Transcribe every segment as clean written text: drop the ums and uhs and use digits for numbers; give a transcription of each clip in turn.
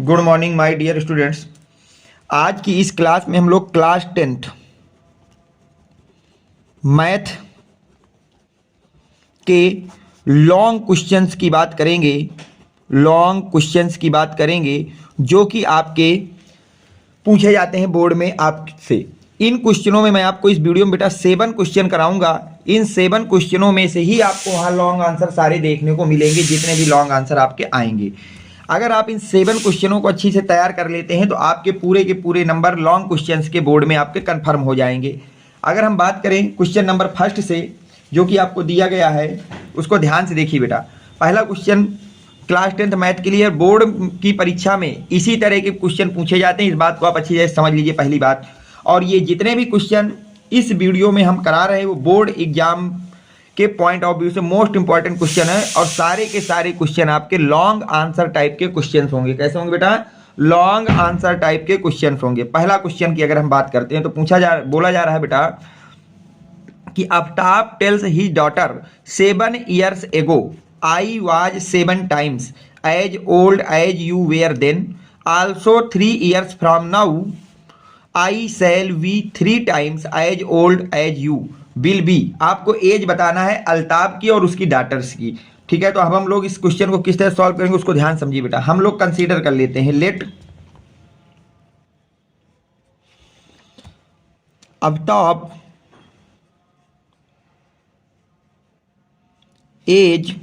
Good morning my dear students. आज की इस क्लास में हम लोग क्लास 10th मैथ के लॉन्ग क्वेश्चंस की बात करेंगे। लॉन्ग क्वेश्चंस की बात करेंगे जो कि आपके पूछे जाते हैं बोर्ड में आपसे। इन क्वेश्चनों में मैं आपको इस वीडियो में बेटा 7 क्वेश्चन कराऊंगा। इन 7 क्वेश्चनों में से ही आपको वहाँ लॉन्ग आंसर सारे देखने को मिलेंगे, जितने भी लॉन्ग आंसर आपके आएंगे। अगर आप इन 7 क्वेश्चनों को अच्छी से तैयार कर लेते हैं तो आपके पूरे के पूरे नंबर लॉन्ग क्वेश्चंस के बोर्ड में आपके कंफर्म हो जाएंगे। अगर हम बात करें क्वेश्चन नंबर फर्स्ट से, जो कि आपको दिया गया है, उसको ध्यान से देखिए बेटा। पहला क्वेश्चन क्लास 10th मैथ के लिए बोर्ड की परीक्षा में इसी तरह के क्वेश्चन पूछे जाते हैं। इस बात को आप अच्छी तरह समझ लीजिए पहली बात। और ये जितने भी क्वेश्चन इस वीडियो में हम करा रहे हैं वो बोर्ड एग्जाम के पॉइंट ऑफ व्यू से मोस्ट इंपॉर्टेंट क्वेश्चन है। और सारे के सारे क्वेश्चन आपके लॉन्ग आंसर टाइप के क्वेश्चन होंगे। कैसे होंगे बेटा? लॉन्ग आंसर टाइप के क्वेश्चन होंगे। पहला क्वेश्चन की अगर हम बात करते हैं तो बोला जा रहा है बेटा कि Aftab tales his daughter 7 years ago I was 7 times as old as you were then. Also 3 years from now I shall be 3 times as old as you will be. आपको एज बताना है अल्ताब की और उसकी डॉटर्स की। ठीक है, तो अब हम लोग इस क्वेश्चन को किस तरह सॉल्व करेंगे उसको ध्यान समझिए बेटा। हम लोग कंसीडर कर लेते हैं let Aftab age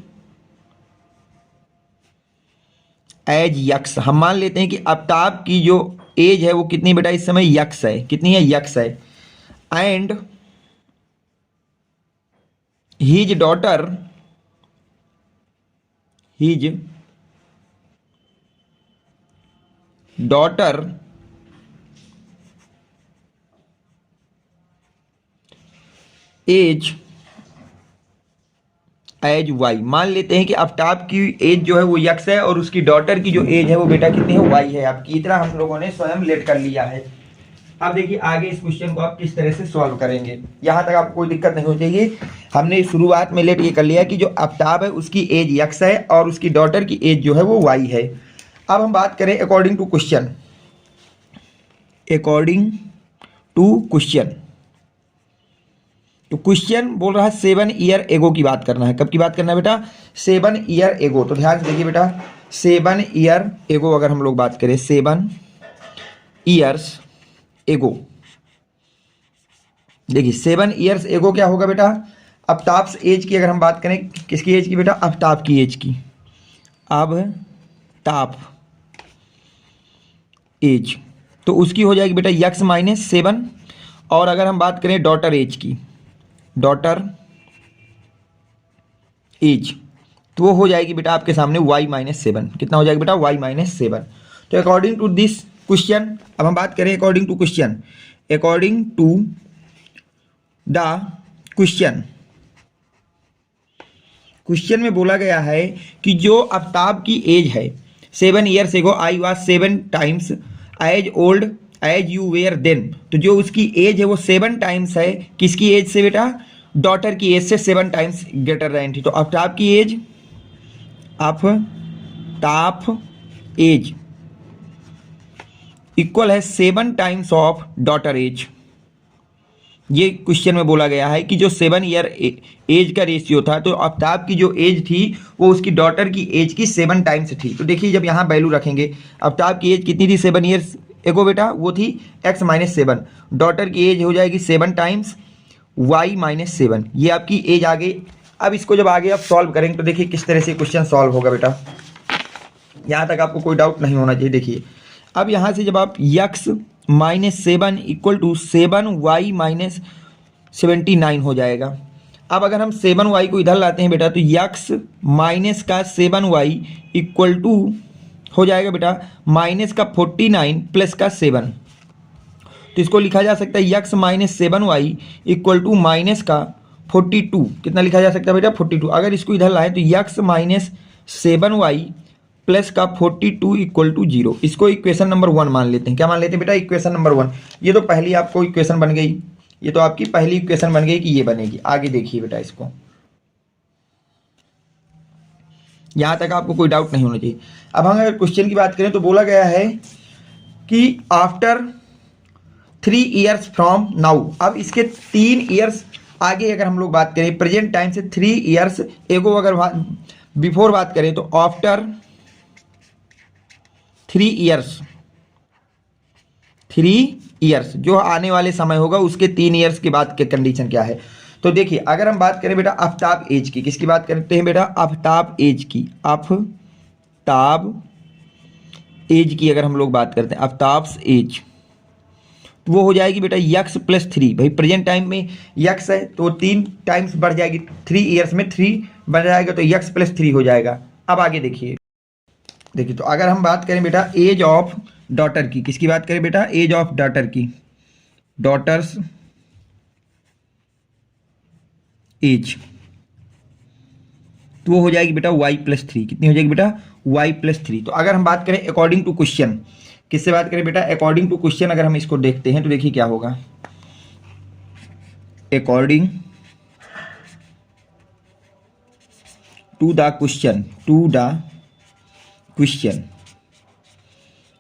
as x. हम मान लेते हैं कि आफ्ताब की जो एज है वो कितनी बेटा इस समय यक्स है। कितनी है? यक्स है। And his daughter age as y. मान लेते हैं कि आफ्ताब की एज जो है वो यक्स है और उसकी डॉटर की जो एज है वो बेटा कितनी है? वाई है आपकी। इतना हम लोगों ने स्वयं लेट कर लिया है। अब देखिए आगे इस क्वेश्चन को आप किस तरह से सॉल्व करेंगे। यहां तक आपको कोई दिक्कत नहीं हो चाहिए। हमने शुरुआत में लेट ये कर लिया कि जो आफ्ताब है उसकी एज यक्स है और उसकी डॉटर की एज जो है वो वाई है। अब हम बात करें अकॉर्डिंग टू क्वेश्चन। तो क्वेश्चन बोल रहा है 7 year एगो की बात करना है। कब की बात करना है बेटा? 7 year एगो। तो ध्यान से देखिए बेटा, 7 year एगो अगर हम लोग बात करें 7 years एगो, देखिए 7 years एगो क्या होगा बेटा? आफ्ताब एज की अगर हम बात करें, किसकी एज की बेटा? आफ्ताब की एज की। आफ्ताब एज तो उसकी हो जाएगी बेटा यक्स माइनस 7। और अगर हम बात करें डॉटर एज की, डॉटर एज तो वो हो जाएगी बेटा आपके सामने y माइनस 7। कितना हो जाएगा बेटा? y minus 7। तो अकॉर्डिंग टू दिस क्वेश्चन, अब हम बात करें अकॉर्डिंग टू द क्वेश्चन में बोला गया है कि जो आफ्ताब की एज है 7 years ago I was 7 times as old as you were then. तो जो उसकी एज है वो 7 times है किसकी एज से बेटा? डॉटर की एज से 7 times ग्रेटर देन थी। तो आफ्ताब की एज इक्वल है 7 times ऑफ डॉटर एज। ये क्वेश्चन में बोला गया है कि जो 7 year एज का रेशियो था, तो आफ्ताब की जो एज थी वो उसकी डॉटर की एज की 7 times थी। तो देखिए जब यहाँ वैल्यू रखेंगे, आफ्ताब की एज कितनी थी 7 years एगो बेटा? वो थी x माइनस 7। डॉटर की एज हो जाएगी 7 times y माइनस 7। ये आपकी एज आ गई। अब इसको जब आगे आप सॉल्व करेंगे तो देखिए किस तरह से क्वेश्चन सॉल्व होगा बेटा। यहाँ तक आपको कोई डाउट नहीं होना चाहिए। देखिए अब यहाँ से जब आप x minus 7 equal to 7y minus 79 हो जाएगा। अब अगर हम 7y को इधर लाते हैं बेटा तो x माइनस का 7y इक्वल टू हो जाएगा बेटा माइनस का 49 प्लस का 7। तो इसको लिखा जा सकता है x minus 7y equal to minus का 42। कितना लिखा जा सकता है बेटा? 42। अगर इसको इधर लाए तो x माइनस 7y प्लस का 42 इक्वल टू 0। इसको इक्वेशन नंबर 1 मान लेते हैं। क्या मान लेते हैं बेटा? Equation number 1। ये तो पहली आपको इक्वेशन बन गई। ये तो आपकी पहली इक्वेशन बन गई कि ये बनेगी। आगे देखिए बेटा इसको, यहाँ तक आपको कोई डाउट नहीं होना चाहिए। अब हम अगर क्वेश्चन की बात करें तो बोला गया है कि आफ्टर 3 ईयर्स फ्रॉम नाउ। अब इसके 3 ईयर्स आगे अगर हम लोग बात करें, प्रेजेंट टाइम से 3 ईयर्स एगो अगर बिफोर बात करें तो आफ्टर 3 ईयर्स जो आने वाले समय होगा उसके 3 ईयर्स के बाद के कंडीशन क्या है। तो देखिए अगर हम बात करें बेटा आफ्ताब एज की, किसकी बात करते हैं बेटा, आफ्ताब एज की, आफ्ताब एज की अगर हम लोग बात करते हैं आफ्ताब्स एज, तो वो हो जाएगी बेटा यक्स प्लस 3। भाई प्रेजेंट टाइम में यक्स है तो 3 टाइम्स बढ़ जाएगी, 3 ईयर्स में 3 बढ़ जाएगा तो यक्स प्लस 3 हो जाएगा। अब आगे देखिए तो अगर हम बात करें बेटा एज ऑफ डॉटर की, किसकी बात करें बेटा, एज ऑफ डॉटर की, डॉटर्स एज, तो वो हो जाएगी बेटा y प्लस 3। कितनी हो जाएगी बेटा, y प्लस 3। तो अगर हम बात करें अकॉर्डिंग टू क्वेश्चन, किससे बात करें बेटा, अकॉर्डिंग टू क्वेश्चन अगर हम इसको देखते हैं तो देखिए क्या होगा, अकॉर्डिंग टू द क्वेश्चन,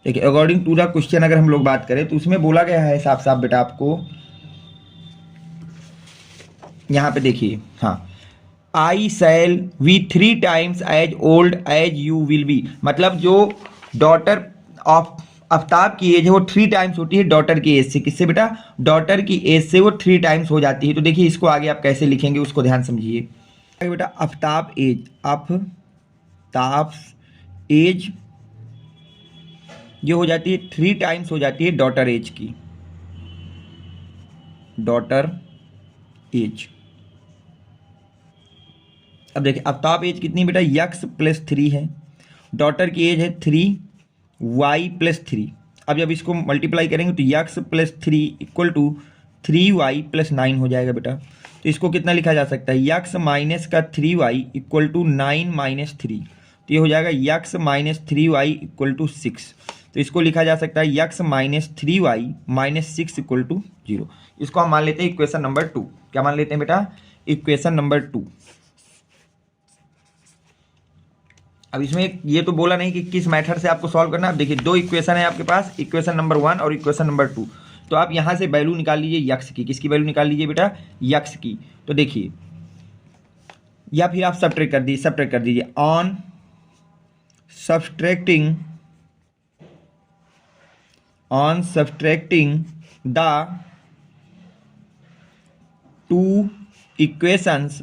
देखिए अकॉर्डिंग टू द क्वेश्चन अगर हम लोग बात करें तो उसमें बोला गया है साफ साफ बेटा आपको, यहाँ पे देखिए, हाँ, I shall be 3 times as old as you will be. मतलब जो डॉटर ऑफ आफ्ताब की एज है वो 3 टाइम्स होती है डॉटर की एज से। किससे बेटा, डॉटर की एज से वो 3 टाइम्स हो जाती है। तो देखिए इसको आगे आप कैसे लिखेंगे उसको ध्यान समझिए। आगे बेटा आफ्ताब एज, आफ्ताब एज जो हो जाती है 3 टाइम्स हो जाती है डॉटर एज की, डॉटर एज। अब देखिए आफ्ताब एज कितनी बेटा, यक्स प्लस 3 है, डॉटर की एज है 3y प्लस 3। अब जब इसको मल्टीप्लाई करेंगे तो x plus 3 equal to 3y plus 9 हो जाएगा बेटा। तो इसको कितना लिखा जा सकता है, यक्स माइनस का 3y इक्वल टू 9 माइनस 3। तो ये हो जाएगा x minus 3y equal to 6। तो इसको लिखा जा सकता है x minus 3y minus 6 equal to 0। इसको हम मान लेते हैं इक्वेशन नंबर 2। क्या मान लेते हैं बेटा, इक्वेशन नंबर 2। अब इसमें ये तो बोला नहीं कि किस मेथड से आपको सॉल्व करना है। अब देखिए 2 इक्वेशन है आपके पास, इक्वेशन नंबर 1 और इक्वेशन नंबर 2। तो आप यहाँ से वैल्यू निकाल लीजिए यक्स की। किसकी वैल्यू निकाल लीजिए बेटा, यक्स की। तो देखिए या फिर आप सब्ट्रैक्ट कर दीजिए ऑन सब्ट्रैक्टिंग द 2 इक्वेशंस।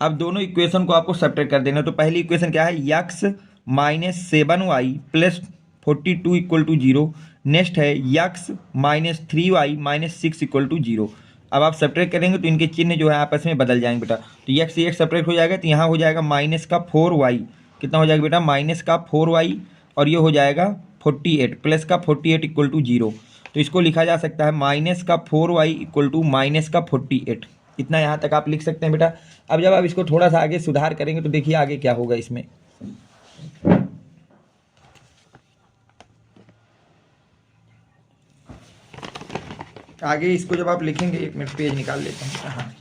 अब दोनों इक्वेशन को आपको सब्ट्रैक्ट कर देना। तो पहली इक्वेशन क्या है, x minus 7y plus 42 equal to 0। Next है x minus 3y minus 6 equal to 0। अब आप सब्ट्रैक्ट करेंगे तो इनके चिन्ह जो है आपस में बदल जाएंगे बेटा। तो यक्स से यक्स सब्ट्रैक्ट हो जाएगा तो यहाँ हो जाएगा माइनस का 4y। कितना हो जाएगा बेटा, माइनस का 4y, और ये हो जाएगा 48 प्लस का 48 इक्वल टू 0। तो इसको लिखा जा सकता है माइनस का 4y इक्वल टू माइनस का 48। इतना यहाँ तक आप लिख सकते हैं बेटा। अब जब आप इसको थोड़ा सा आगे सुधार करेंगे तो देखिए आगे क्या होगा इसमें। आगे इसको जब आप लिखेंगे, 1 मिनट पेज निकाल लेते हैं। हाँ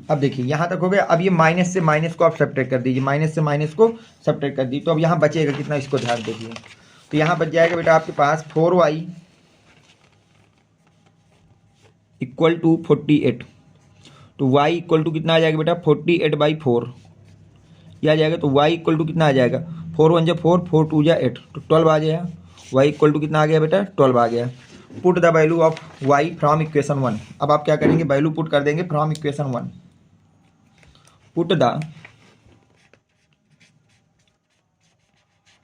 अब देखिए यहाँ तक हो गया। अब ये माइनस से माइनस को आप सब्ट्रैक्ट कर दीजिए, माइनस से माइनस को सब्ट्रैक्ट कर दीजिए। तो अब यहाँ बचेगा कितना, इसको ध्यान देखिए। तो यहाँ बच जाएगा बेटा आपके पास 4y इक्वल टू 48। तो y इक्वल टू कितना आ जाएगा बेटा, 48/4 यह आ जाएगा। तो y इक्वल टू कितना आ जाएगा, 4 1 जा 4, 4 2 जा 8, तो 12 आ जाएगा। y इक्वल टू कितना आ गया बेटा, 12 आ गया। Put the value of y from equation 1। अब आप क्या करेंगे, वैल्यू पुट कर देंगे from equation 1। Put the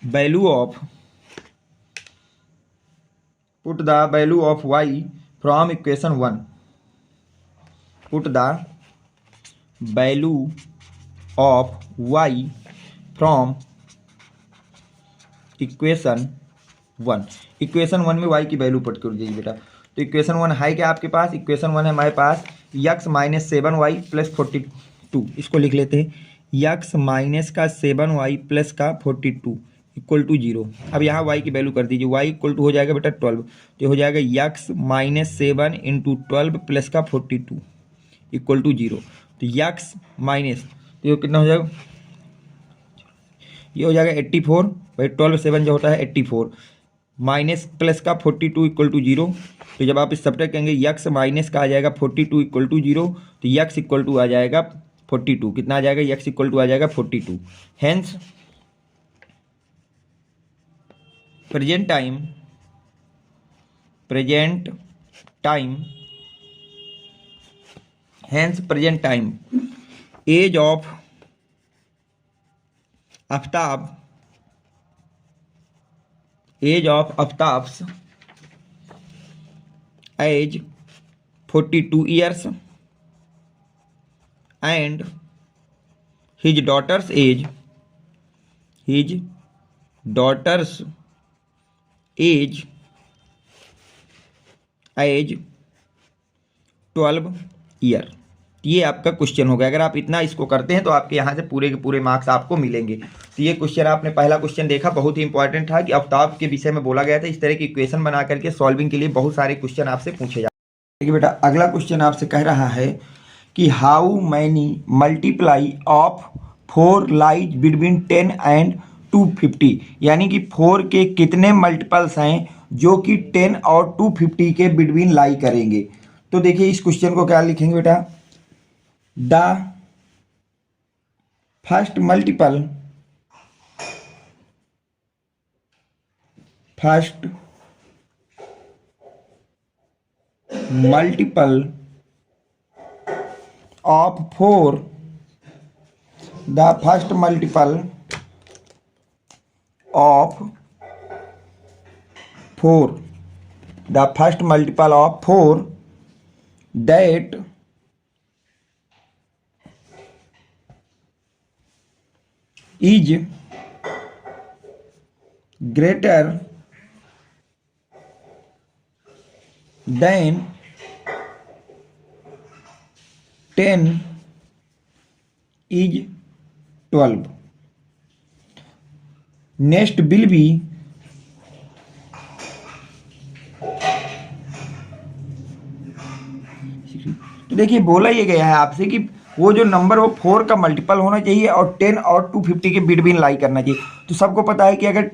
value of y from equation 1। Put the value of y from equation 1। Equation 1 में y की वैल्यू पुट कर दीजिए बेटा। तो इक्वेशन 1 है क्या आपके पास, इक्वेशन 1 है हमारे पास यक्स माइनस 7y प्लस 42। इसको लिख लेते हैं, यक्स माइनस का 7y प्लस का 42 इक्वल टू 0। अब यहाँ y की वैल्यू कर दीजिए, y इक्वल टू हो जाएगा बेटा 12। तो हो जाएगा यक्स माइनस 7 इंटू 12 प्लस का 42 इक्वल टू 0। तो यक्स माइनस, तो ये कितना हो जाएगा, ये हो जाएगा 84 भाई 12 7 जो होता है 84 माइनस प्लस का 42 इक्वल टू 0। तो जब आप इस सब्ट्रैक्ट करेंगे यक्स माइनस का आ जाएगा 42 इक्वल टू 0, तो यक्स इक्वल टू आ जाएगा 42, कितना आ जाएगा, यक्स इक्वल टू आ जाएगा 42। Hence present time hence present time age of Aftab Aftab's age 42 years and his daughter's age as 12 year. ये आपका क्वेश्चन होगा। अगर आप इतना इसको करते हैं तो आपके यहाँ से पूरे के पूरे मार्क्स आपको मिलेंगे। तो ये क्वेश्चन आपने पहला क्वेश्चन देखा, बहुत ही इंपॉर्टेंट था कि आफ्ताब के विषय में बोला गया था। इस तरह की इक्वेशन बना करके सॉल्विंग के लिए बहुत सारे क्वेश्चन आपसे पूछे जाते हैं। देखिए बेटा, अगला क्वेश्चन आपसे कह रहा है कि how many multiply of 4 lies between 10 and 250, यानी कि 4 के कितने मल्टीपल्स हैं जो कि 10 और 250 के बिटवीन लाई करेंगे। तो देखिए इस क्वेश्चन को क्या लिखेंगे बेटा, the first multiple of 4, the first multiple of 4 that is greater than 10 is 12. Next will be तो देखिए बोला ये गया है आपसे कि वो जो नंबर वो 4 का मल्टीपल होना चाहिए और 10 और 250 के बिटवीन लाई करना चाहिए। तो सबको पता है कि अगर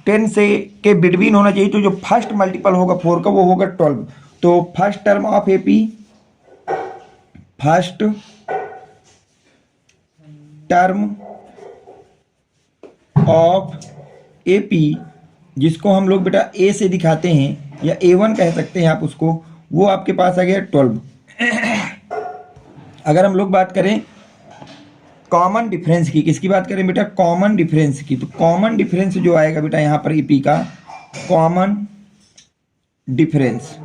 10 से के बिटवीन होना चाहिए तो जो फर्स्ट मल्टीपल होगा 4 का वो होगा 12। तो फर्स्ट टर्म ऑफ एपी जिसको हम लोग बेटा ए से दिखाते हैं या A1 कह सकते हैं आप उसको, वो आपके पास आ गया 12। अगर हम लोग बात करें कॉमन डिफरेंस की, किसकी बात करें बेटा, कॉमन डिफरेंस की, तो कॉमन डिफरेंस जो आएगा बेटा यहाँ पर एपी का कॉमन डिफरेंस,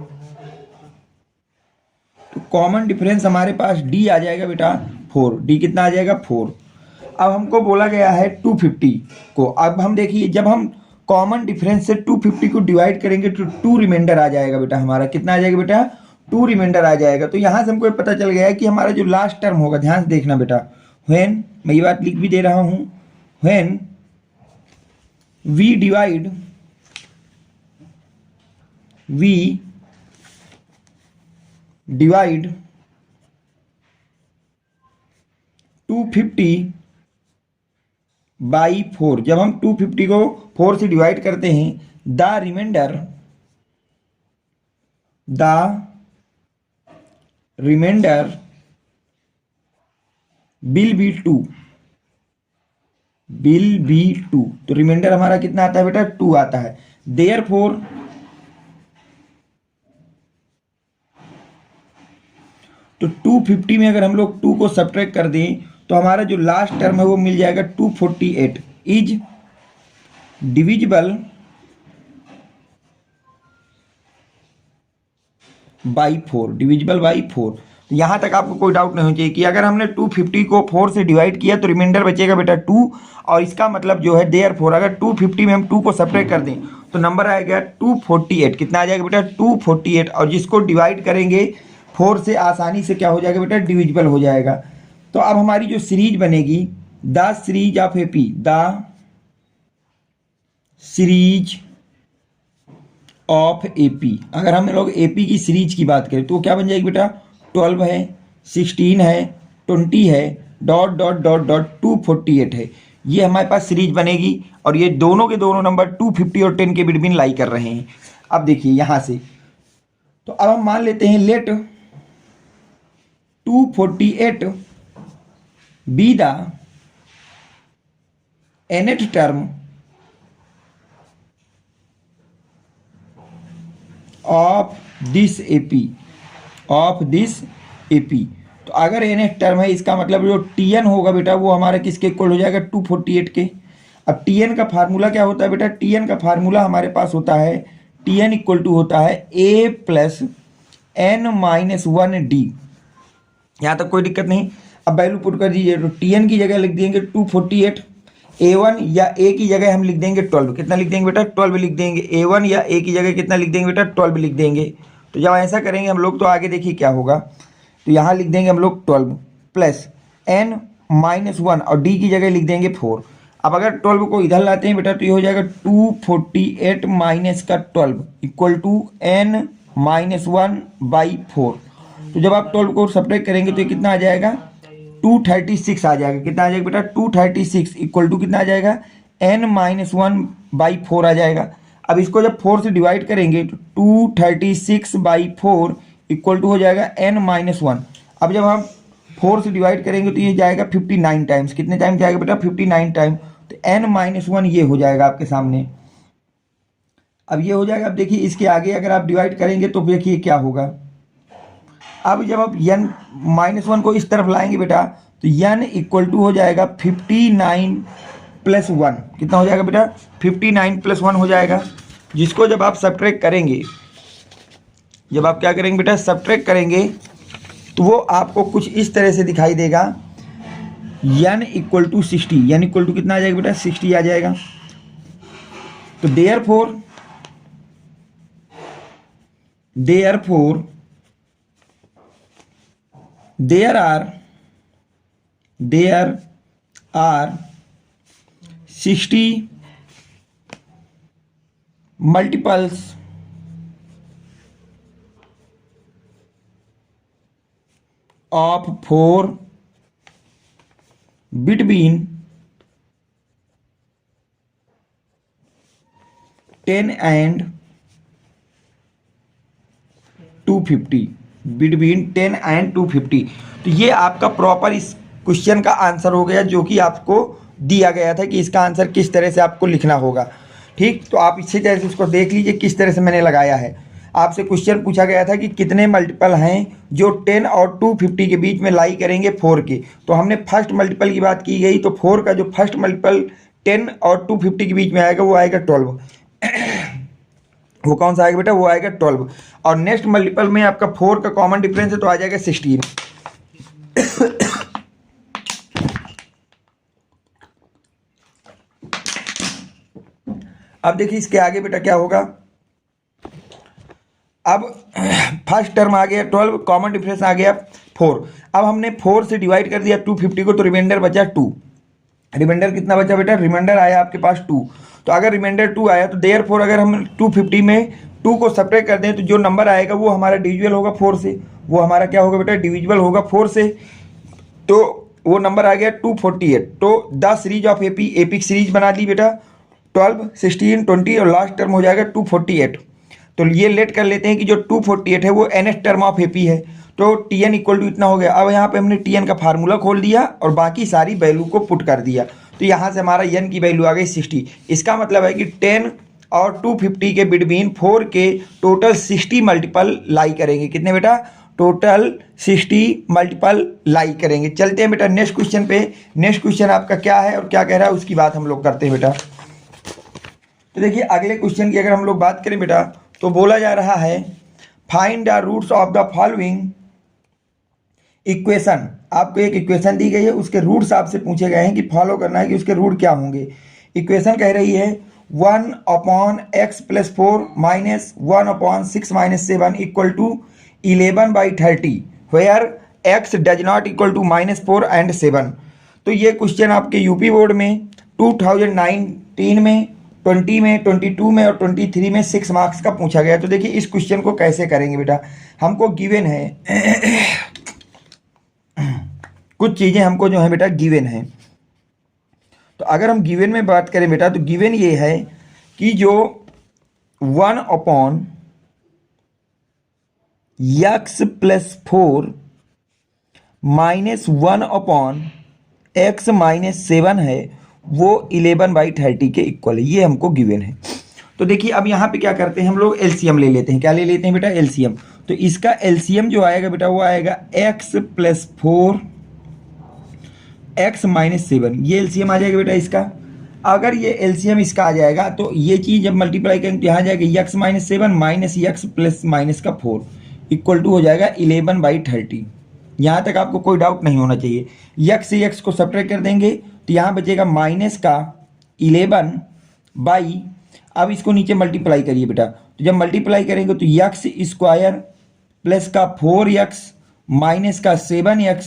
तो कॉमन डिफरेंस हमारे पास डी आ जाएगा बेटा 4। डी कितना आ जाएगा 4। अब हमको बोला गया है 250 को। अब हम देखिए जब हम कॉमन डिफरेंस से 250 को डिवाइड करेंगे तो 2 रिमाइंडर आ जाएगा बेटा हमारा, कितना आ जाएगा बेटा 2 रिमाइंडर आ जाएगा। तो यहाँ से हमको पता चल गया है कि हमारा जो लास्ट टर्म होगा, ध्यान से देखना बेटा, व्हेन, मैं ये बात लिख भी दे रहा हूँ, व्हेन वी डिवाइड 250 बाई 4, जब हम 250 को 4 से डिवाइड करते हैं, द रिमाइंडर विल बी 2, तो रिमाइंडर हमारा कितना आता है बेटा 2 आता है। देयरफॉर तो 250 में अगर हम लोग 2 को सब्ट्रैक्ट कर दें तो हमारा जो लास्ट टर्म है वो मिल जाएगा 248 इज डिविजिबल बाई 4। यहाँ तक आपको कोई डाउट नहीं होना चाहिए कि अगर हमने 250 को 4 से डिवाइड किया तो रिमाइंडर बचेगा बेटा 2, और इसका मतलब जो है देयरफॉर अगर 250 में हम 2 को सब्ट्रैक्ट कर दें तो नंबर आएगा 248। कितना आ जाएगा बेटा 248, और जिसको डिवाइड करेंगे 4 से आसानी से क्या हो जाएगा बेटा डिविजिबल हो जाएगा। तो अब हमारी जो सीरीज बनेगी the series of AP, the series of AP, अगर हम लोग एपी की सीरीज की बात करें तो क्या बन जाएगी बेटा 12 है, 16 है, 20 है, डॉट डॉट डॉट डॉट 248 है। ये हमारे पास सीरीज बनेगी और ये दोनों के दोनों नंबर 250 और 10 के बिटवीन लाई कर रहे हैं। अब देखिए यहाँ से, तो अब हम मान लेते हैं let 248 be the nth term of this AP. तो अगर nth टर्म है, इसका मतलब जो tn होगा बेटा वो हमारा किसके इक्वल हो जाएगा, 248 के। अब tn का फार्मूला क्या होता है बेटा, tn का फार्मूला हमारे पास होता है, tn इक्वल टू होता है a प्लस n-1 d। यहाँ तक कोई दिक्कत नहीं। अब वैल्यू पुट कर दीजिए, तो tn की जगह लिख देंगे 248, a1 या a की जगह हम लिख देंगे 12। कितना लिख देंगे बेटा, 12 लिख देंगे। a1 या a की जगह कितना लिख देंगे बेटा, 12 लिख देंगे। तो जब ऐसा करेंगे हम लोग तो आगे देखिए क्या होगा, तो यहाँ लिख देंगे हम लोग 12 प्लस n-1 और d की जगह लिख देंगे 4। अब अगर 12 को इधर लाते हैं बेटा तो ये हो जाएगा 248 माइनस का 12 इक्वल टू n-1/4। तो जब आप 12 को सब्ट्रैक्ट करेंगे तो ये कितना आ जाएगा, 236 आ जाएगा। कितना आ जाएगा बेटा, 236 इक्वल टू कितना आ जाएगा, n-1/4 आ जाएगा। अब इसको जब 4 से डिवाइड करेंगे तो 236/4 इक्वल टू हो जाएगा n-1। अब जब हम 4 से डिवाइड करेंगे तो ये जाएगा 59 टाइम्स। कितने टाइम जाएगा बेटा, 59 टाइम। तो n-1 ये हो जाएगा आपके सामने। अब ये हो जाएगा। अब देखिए इसके आगे अगर आप डिवाइड करेंगे तो देखिए क्या होगा। अब जब आप n-1 को इस तरफ लाएंगे बेटा तो n इक्वल टू हो जाएगा 59 प्लस 1। कितना हो जाएगा बेटा, 59 प्लस 1 हो जाएगा। जिसको जब आप सब्ट्रैक्ट करेंगे, जब आप क्या करेंगे बेटा, सब्ट्रैक्ट करेंगे तो वो आपको कुछ इस तरह से दिखाई देगा, n equal to 60। n equal to कितना आ जाएगा बेटा, 60 आ जाएगा। तो therefore there are 60 multiples of 4 between 10 and 250, between 10 and 250। तो ये आपका प्रॉपर इस क्वेश्चन का आंसर हो गया, जो कि आपको दिया गया था कि इसका आंसर किस तरह से आपको लिखना होगा। ठीक, तो आप इसी तरह से इसको देख लीजिए किस तरह से मैंने लगाया है। आपसे क्वेश्चन पूछा गया था कि कितने मल्टीपल हैं जो 10 और 250 के बीच में लाई करेंगे 4 के। तो हमने फर्स्ट मल्टीपल की बात की गई, तो 4 का जो फर्स्ट मल्टीपल 10 और 250 के बीच में आएगा वो आएगा 12। वो कौन सा आएगा बेटा, वो आएगा 12। और नेक्स्ट मल्टीपल में आपका 4 का कॉमन डिफरेंस है तो आ जाएगा 16। अब देखिए इसके आगे बेटा क्या होगा। अब फर्स्ट टर्म आ गया 12, कॉमन डिफरेंस आ गया 4। अब हमने 4 से डिवाइड कर दिया 250 को, तो रिमाइंडर बचा 2। रिमाइंडर कितना बचा बेटा, रिमाइंडर आया आपके पास 2। तो अगर रिमाइंडर 2 आया तो देयरफॉर अगर हम 250 में 2 को सब्ट्रैक्ट कर दें तो जो नंबर आएगा वो हमारा डिविजिबल होगा 4 से। वो हमारा क्या होगा बेटा, डिविजिबल होगा 4 से। तो वो नंबर आ गया 248। तो 10 सीरीज ऑफ एपिक सीरीज बना दी बेटा, 12, 16, 20 और लास्ट टर्म हो जाएगा 248। तो ये लेट कर लेते हैं कि जो 248 है वो nth टर्म ऑफ एपी है। तो tn इक्वल टू इतना हो गया। अब यहाँ पे हमने tn का फार्मूला खोल दिया और बाकी सारी वैल्यू को पुट कर दिया। तो यहाँ से हमारा n की वैल्यू आ गई 60। इसका मतलब है कि 10 और 250 के बिटवीन 4 के टोटल 60 मल्टीपल लाई करेंगे। कितने बेटा, टोटल 60 मल्टीपल लाई करेंगे। चलते हैं बेटा नेक्स्ट क्वेश्चन पे। नेक्स्ट क्वेश्चन आपका क्या है और क्या कह रहा है उसकी बात हम लोग करते हैं बेटा। तो देखिए अगले क्वेश्चन की अगर हम लोग बात करें बेटा तो बोला जा रहा है find the roots of the following equation. आपको एक इक्वेशन दी गई है, उसके रूट्स आपसे पूछे गए हैं कि फॉलो करना है कि उसके रूट क्या होंगे। इक्वेशन कह रही है 1/x + 4 minus 1/6 - 7 equal to 11/30 where x does not equal to -4 and 7। तो ये क्वेश्चन आपके यूपी बोर्ड में 2019 में, 20 में, 22 में और 23 में 6 मार्क्स का पूछा गया। तो देखिए इस क्वेश्चन को कैसे करेंगे बेटा। हमको गिवन है कुछ चीज़ें हमको जो है बेटा गिवन है। तो अगर हम गिवन में बात करें बेटा, तो गिवन ये है कि जो 1/(x + 4 - 1/(x - 7 है वो 11/30 के इक्वल है। ये हमको गिवन है। तो देखिए अब यहाँ पे क्या करते हैं हम लोग, एलसीएम ले लेते हैं। क्या ले लेते हैं बेटा? एलसीएम। तो इसका एलसीएम जो आएगा बेटा वो आएगा x + 4 x - 7, ये एलसीएम आ जाएगा बेटा इसका। अगर ये एलसीएम इसका आ जाएगा तो ये चीज़ जब मल्टीप्लाई करेंगे तो यहाँ जाएगा x - 7 minus x plus minus का 4 इक्वल टू हो जाएगा 11/30। यहाँ तक आपको कोई डाउट नहीं होना चाहिए। x से x को सब्ट्रैक्ट कर देंगे तो यहाँ बचेगा माइनस का 11 बाई, अब इसको नीचे मल्टीप्लाई करिए बेटा। तो जब मल्टीप्लाई करेंगे तो x² प्लस का 4x माइनस का 7x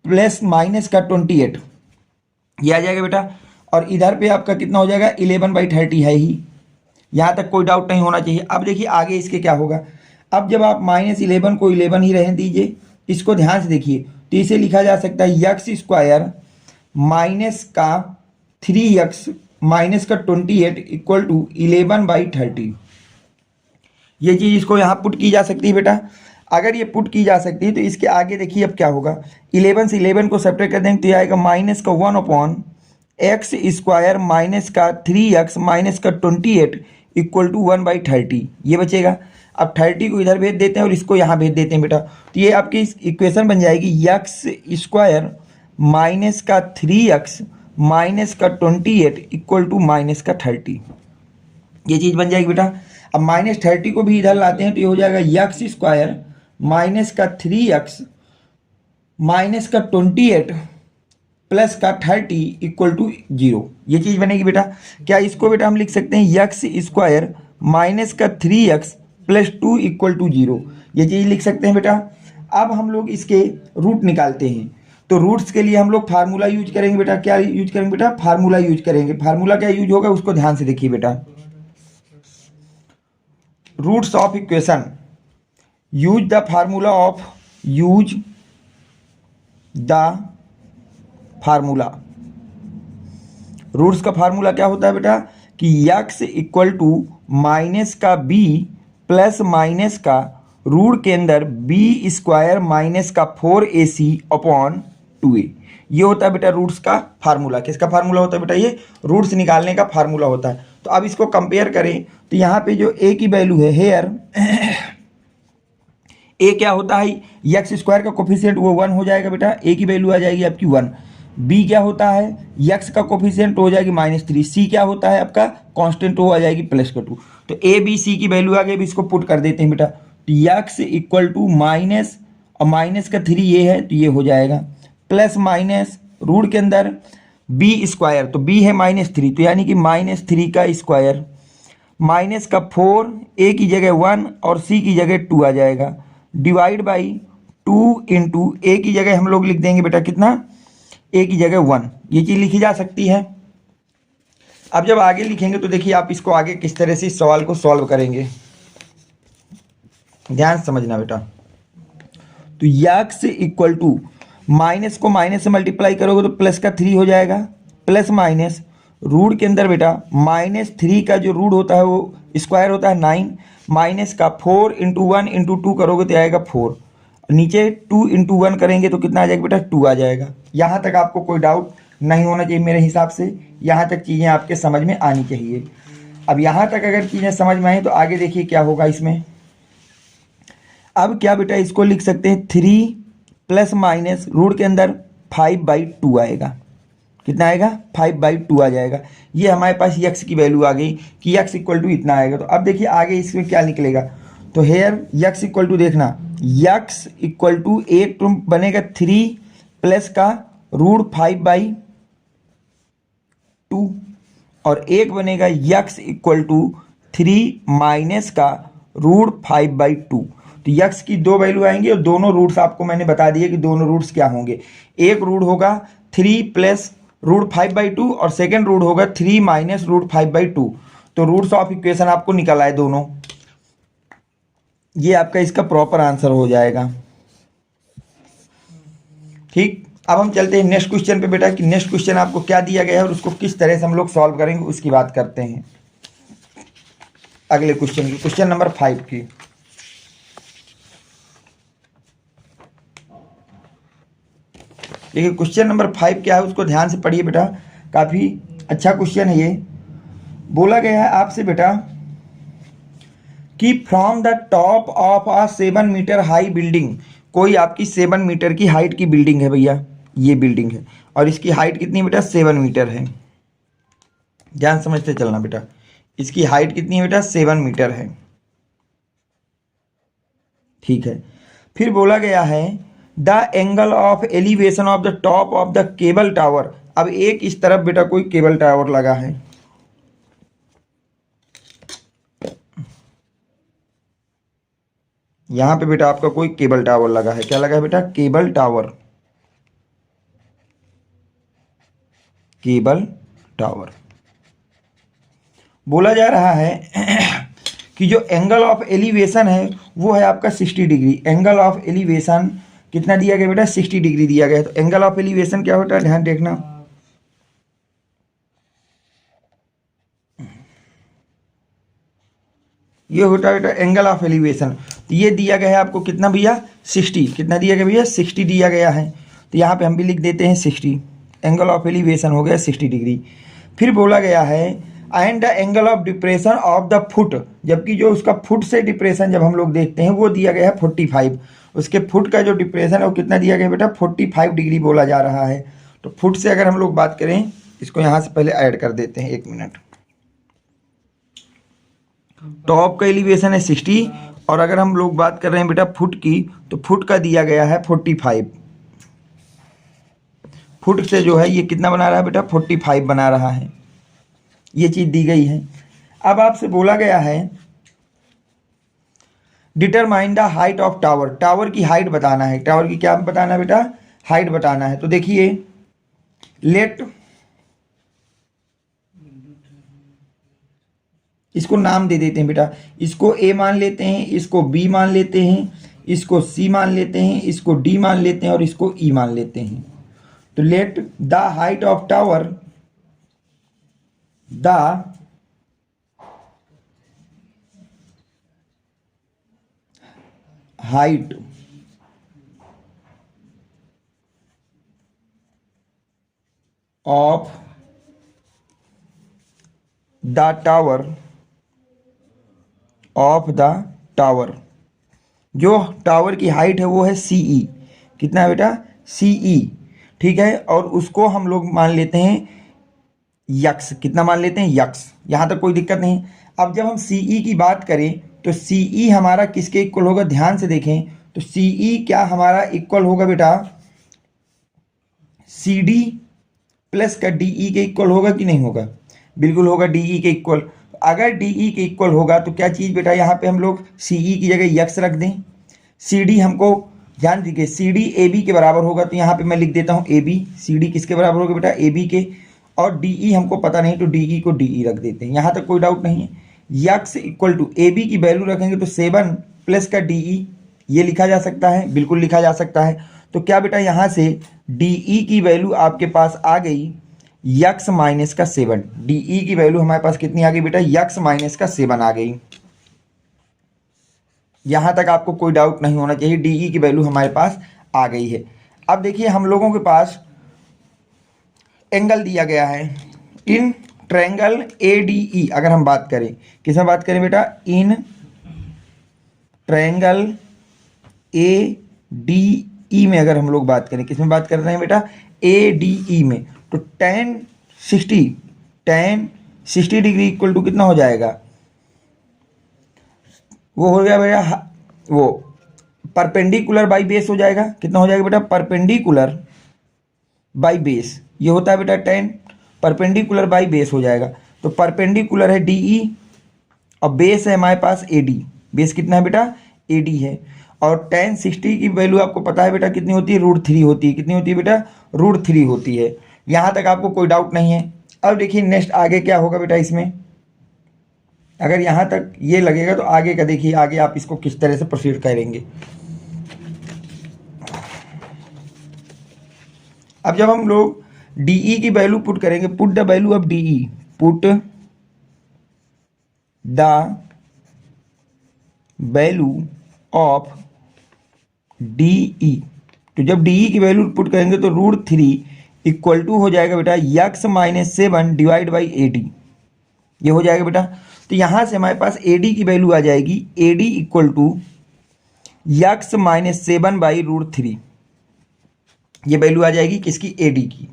प्लस माइनस का 28 ये आ जाएगा बेटा। और इधर पे आपका कितना हो जाएगा? 11/30 है ही, यहाँ तक कोई डाउट नहीं होना चाहिए। अब देखिए आगे इसके क्या होगा। अब जब आप -11 को 11 ही रहने दीजिए, इसको ध्यान से देखिए। तो इसे लिखा जा सकता है x² माइनस का 3x माइनस का 28 इक्वल टू 11/30। ये चीज़ इसको यहाँ पुट की जा सकती है बेटा। अगर ये पुट की जा सकती है तो इसके आगे देखिए अब क्या होगा। 11 से 11 को सब्ट्रैक्ट कर देंगे तो ये आएगा माइनस का 1/(x² माइनस का 3x माइनस का 28 इक्वल टू 1/30 ये बचेगा। अब 30 को इधर भेज देते हैं और इसको यहाँ भेज देते हैं बेटा। तो ये आपकी इक्वेशन बन जाएगी x² माइनस का 3x माइनस का 28 इक्वल टू माइनस का 30, ये चीज़ बन जाएगी बेटा। अब -30 को भी इधर लाते हैं तो ये हो जाएगा x² माइनस का 3x माइनस का 28 प्लस का 30 इक्वल टू 0, ये चीज़ बनेगी बेटा। क्या इसको बेटा हम लिख सकते हैं x² माइनस का 3x प्लस 2 इक्वल टू 0, ये चीज़ लिख सकते हैं बेटा। अब हम लोग इसके रूट निकालते हैं। तो रूट्स के लिए हम लोग फार्मूला यूज करेंगे बेटा। क्या यूज करेंगे बेटा? फार्मूला यूज करेंगे। फार्मूला क्या यूज होगा उसको ध्यान से देखिए बेटा। Roots of equation, use the formula of, use the formula. Roots का फार्मूला क्या होता है बेटा कि x इक्वल टू माइनस का b प्लस माइनस का रूट के अंदर b² माइनस का 4ac अपॉन 2a, ये होता है बेटा रूट्स का फार्मूला। किसका फार्मूला होता है बेटा? ये रूट्स निकालने का फार्मूला होता है। तो अब इसको कंपेयर करें तो यहाँ पे जो a की वैल्यू है हेयर a क्या होता है? x² का कोफिशिएंट वो 1 हो जाएगा बेटा, a की वैल्यू आ जाएगी आपकी 1। b क्या होता है? x का कोफिशिएंट हो जाएगी -3। c क्या होता है आपका? कांस्टेंट हो आ जाएगी +2। तो a b c की वैल्यू आ गई। अब इसको पुट कर देते हैं बेटा। तो x इक्वल टू माइनस और माइनस का 3 ये है तो ये हो जाएगा प्लस माइनस रूट के अंदर b², तो b है -3 तो यानी कि -3 का स्क्वायर माइनस का 4, a की जगह 1 और c की जगह 2 आ जाएगा, डिवाइड बाई 2 इंटू a की जगह हम लोग लिख देंगे बेटा कितना? a की जगह 1, ये चीज़ लिखी जा सकती है। अब जब आगे लिखेंगे तो देखिए आप इसको आगे किस तरह से इस सवाल को सॉल्व करेंगे, ध्यान समझना बेटा। तो x इक्वल टू माइनस को माइनस से मल्टीप्लाई करोगे तो प्लस का 3 हो जाएगा, प्लस माइनस रूट के अंदर बेटा -3 का जो रूट होता है वो स्क्वायर होता है 9, माइनस का 4 इंटू 1 इंटू 2 करोगे तो आएगा 4, नीचे 2 इंटू 1 करेंगे तो कितना आ जाएगा बेटा? 2 आ जाएगा। यहाँ तक आपको कोई डाउट नहीं होना चाहिए मेरे हिसाब से, यहाँ तक चीज़ें आपके समझ में आनी चाहिए। अब यहाँ तक अगर चीज़ें समझ में आई तो आगे देखिए क्या होगा इसमें। अब क्या बेटा इसको लिख सकते हैं 3 प्लस माइनस रूट के अंदर 5/2 आएगा। कितना आएगा? 5/2 आ जाएगा। ये हमारे पास x की वैल्यू आ गई कि x इक्वल टू इतना आएगा। तो अब देखिए आगे इसमें क्या निकलेगा। तो हेयर x इक्वल टू देखना, x इक्वल टू एक टर्म बनेगा 3 प्लस का रूट 5/2 और एक बनेगा x इक्वल टू 3 माइनस का रूट 5/2। तो x की दो वैल्यू आएंगी और दोनों रूट्स आपको मैंने बता दिए कि दोनों रूट्स क्या होंगे। एक रूट होगा 3 प्लस रूट 5/2 और सेकेंड रूट होगा 3 माइनस रूट 5/2। तो रूट्स ऑफ इक्वेशन आपको निकल आए दोनों, ये आपका इसका प्रॉपर आंसर हो जाएगा। ठीक, अब हम चलते हैं नेक्स्ट क्वेश्चन पे बेटा कि नेक्स्ट क्वेश्चन आपको क्या दिया गया है और उसको किस तरह से हम लोग सॉल्व करेंगे उसकी बात करते हैं। अगले क्वेश्चन की, क्वेश्चन नंबर 5 की। देखिए क्वेश्चन नंबर 5 क्या है उसको ध्यान से पढ़िए बेटा, काफ़ी अच्छा क्वेश्चन है ये। बोला गया है आपसे बेटा कि from the top of a 7 metre high building, कोई आपकी 7 मीटर की हाइट की बिल्डिंग है भैया, ये बिल्डिंग है और इसकी हाइट कितनी बेटा 7 मीटर है। ध्यान समझते चलना बेटा, इसकी हाइट कितनी है बेटा 7 मीटर है। ठीक है, फिर बोला गया है the angle of elevation of the top of the cable tower. अब एक इस तरफ बेटा कोई केबल टावर लगा है, यहां पे बेटा आपका कोई केबल टावर लगा है। क्या लगा है बेटा? Cable tower, cable tower. बोला जा रहा है कि जो एंगल ऑफ एलिवेशन है वो है आपका 60 डिग्री। एंगल ऑफ एलिवेशन कितना दिया गया बेटा? 60 डिग्री दिया गया है। तो एंगल ऑफ एलिवेशन क्या होता है, ध्यान देखना। ये होता है बेटा एंगल ऑफ एलिवेशन। तो ये दिया गया है आपको कितना भैया? 60। कितना दिया गया भैया? 60 दिया गया है। तो यहाँ पे हम भी लिख देते हैं 60। एंगल ऑफ एलिवेशन हो गया 60 डिग्री। फिर बोला गया है and the angle of depression of the foot, जबकि जो उसका फुट से डिप्रेशन जब हम लोग देखते हैं वो दिया गया है 45। उसके फुट का जो डिप्रेशन है वो कितना दिया गया बेटा? 45 डिग्री बोला जा रहा है। तो फुट से अगर हम लोग बात करें, इसको यहाँ से पहले ऐड कर देते हैं, 1 मिनट। टॉप का एलिवेशन है 60 और अगर हम लोग बात कर रहे हैं बेटा फुट की, तो फुट का दिया गया है 45। फुट से जो है ये कितना बना रहा है बेटा? 45 बना रहा है। ये चीज दी गई है। अब आपसे बोला गया है determine the height of tower. Tower की हाइट बताना है। टावर की क्या बताना है बेटा? हाइट बताना है। तो देखिए लेट, इसको नाम दे देते हैं बेटा। इसको ए मान लेते हैं, इसको बी मान लेते हैं, इसको सी मान लेते हैं, इसको डी मान लेते हैं और इसको ई मान लेते हैं। तो let the height of tower, the height of the tower, of the tower, जो टावर की हाइट है वो है सीई। कितना है बेटा? सीई। ठीक है, और उसको हम लोग मान लेते हैं यक्स। कितना मान लेते हैं? यक्स। यहां तक कोई दिक्कत नहीं। अब जब हम सीई की बात करें तो सीई हमारा किसके इक्वल होगा? ध्यान से देखें तो सीई क्या हमारा इक्वल होगा बेटा? सी डी प्लस का डीई के इक्वल होगा कि नहीं होगा? बिल्कुल होगा, डीई के इक्वल। अगर डीई के इक्वल होगा तो क्या चीज़ बेटा, यहाँ पे हम लोग सीई की जगह यक्स रख दें। सी डी हमको ध्यान दीजिए, सी डी ए बी के बराबर होगा, तो यहाँ पे मैं लिख देता हूँ ए बी। सी डी किसके बराबर होगा बेटा? ए बी के। और डीई हमको पता नहीं तो डीई को डीई रख देते हैं, यहाँ तक कोई डाउट नहीं है। X equal to A B की वैल्यू रखेंगे तो 7 प्लस का डीई, ये लिखा जा सकता है, बिल्कुल लिखा जा सकता है। तो क्या बेटा यहाँ से डीई की वैल्यू आपके पास आ गई यक्स माइनस का 7। डीई की वैल्यू हमारे पास कितनी आ गई बेटा? यक्स माइनस का 7 आ गई। यहां तक आपको कोई डाउट नहीं होना चाहिए, डीई की वैल्यू हमारे पास आ गई है। अब देखिए हम लोगों के पास एंगल दिया गया है इन ट्रायंगल एडीई। अगर हम बात करें, किसमें बात करें बेटा? इन ट्रायंगल एडीई में अगर हम लोग बात करें, किसमें बात कर रहे हैं बेटा? एडीई में। तो tan 60 डिग्री इक्वल टू कितना हो जाएगा? वो हो गया बेटा, वो परपेंडिकुलर बाई बेस हो जाएगा। कितना हो जाएगा बेटा? Perpendicular by base. ये होता है बेटा tan, परपेंडिकुलर बाई बेस हो जाएगा। तो परपेंडिकुलर है डीई और बेस है हमारे पास एडी। बेस कितना है बेटा? एडी है। और tan 60 की वैल्यू आपको पता है बेटा कितनी होती है? √3 होती है। कितनी होती है बेटा? √3 होती है। यहां तक आपको कोई डाउट नहीं है। अब देखिए नेक्स्ट आगे क्या होगा बेटा इसमें। अगर यहां तक ये लगेगा तो आगे का देखिए, आगे आप इसको किस तरह से प्रोसीड करेंगे। अब जब हम लोग डीई की वैल्यू पुट करेंगे, put the value of DE, put the value of DE, तो जब डीई की वैल्यू पुट करेंगे तो √3 इक्वल टू हो जाएगा बेटा x-7 डिवाइड बाई AD, ये हो जाएगा बेटा। तो यहां से हमारे पास AD की वैल्यू आ जाएगी, AD equal to x-7 by √3, ये वैल्यू आ जाएगी किसकी, AD की।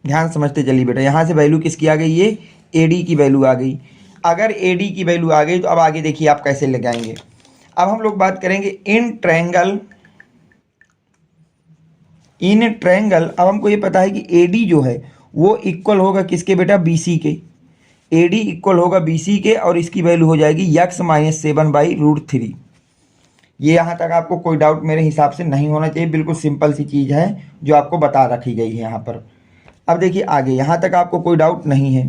ध्यान समझते चलिए बेटा, यहां से वैल्यू किसकी आ गई, ये AD की वैल्यू आ गई। अगर AD की वैल्यू आ गई तो अब आगे देखिए आप कैसे लगाएंगे। अब हम लोग बात करेंगे इन ट्रायंगल, इन ट्रायंगल। अब हमको ये पता है कि AD जो है वो इक्वल होगा किसके बेटा, BC के। AD इक्वल होगा BC के और इसकी वैल्यू हो जाएगी x-7 बाई √3। ये यहाँ तक आपको कोई डाउट मेरे हिसाब से नहीं होना चाहिए, बिल्कुल सिंपल सी चीज़ है जो आपको बता रखी गई है यहाँ पर। अब देखिए आगे, यहाँ तक आपको कोई डाउट नहीं है।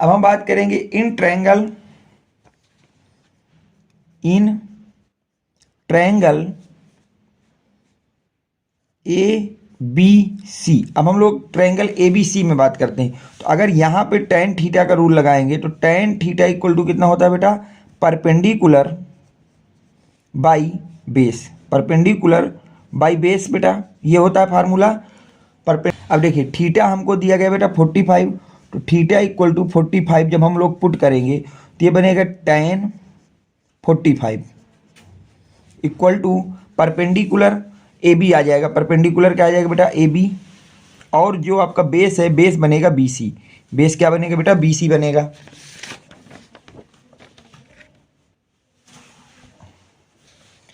अब हम बात करेंगे in triangle, in triangle ABC। अब हम लोग ट्रायंगल ABC में बात करते हैं। तो अगर यहाँ पे tan थीटा का रूल लगाएंगे तो tan थीटा इक्वल टू कितना होता है बेटा, perpendicular by base, perpendicular by base बेटा, ये होता है फार्मूला। अब देखिए थीटा हमको दिया गया बेटा 45, तो थीटा इक्वल टू 45 जब हम लोग पुट करेंगे तो ये बनेगा tan 45 equal to perpendicular AB आ जाएगा। परपेंडिकुलर क्या आ जाएगा बेटा, AB, और जो आपका बेस है, बेस बनेगा BC। बेस क्या बनेगा बेटा, BC बनेगा।